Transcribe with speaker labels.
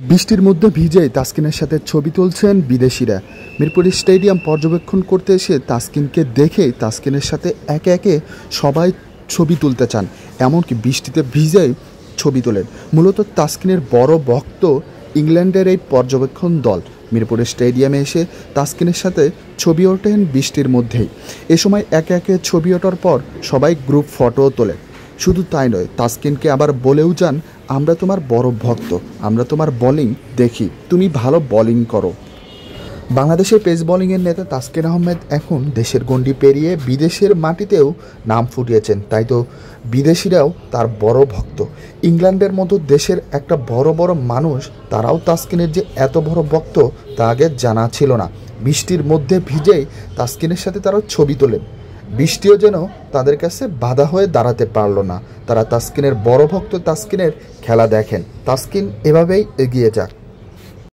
Speaker 1: বৃষ্টির মধ্যে ভিজেই তাসকিনের সাথে ছবি তুলছেন বিদেশিরা। মিরপুর স্টেডিয়াম পর্যবেক্ষণ করতে এসে তাসকিনকে দেখেই তাসকিনের সাথে একে একে সবাই ছবি তুলতে চান, এমনকি বৃষ্টিতে ভিজেই ছবি তোলেন। মূলত তাসকিনের বড় ভক্ত ইংল্যান্ডের এই পর্যবেক্ষণ দল মিরপুর স্টেডিয়ামে এসে তাসকিনের সাথে ছবি ওঠেন বৃষ্টির মধ্যেই। এ সময় একে একে ছবি ওঠার পর সবাই গ্রুপ ফটোও তোলেন। শুধু তাই নয়, তাসকিনকে আবার বলেও যান, আমরা তোমার বড় ভক্ত, আমরা তোমার বোলিং দেখি, তুমি ভালো বোলিং করো। বাংলাদেশের পেস বোলিংয়ের নেতা তাসকিন আহমেদ এখন দেশের গণ্ডি পেরিয়ে বিদেশের মাটিতেও নাম ফুটিয়েছেন, তাই তো বিদেশিরাও তার বড় ভক্ত। ইংল্যান্ডের মতো দেশের একটা বড় বড় মানুষ, তারাও তাসকিনের যে এত বড় ভক্ত তা আগে জানা ছিল না। বৃষ্টির মধ্যে ভিজেই তাসকিনের সাথে তারা ছবি তোলেন। বৃষ্টিও যেন তাদের কাছে বাধা হয়ে দাঁড়াতে পারল না। তারা তাসকিনের বড় ভক্ত, তাসকিনের খেলা দেখেন। তাসকিন এভাবেই এগিয়ে যাক।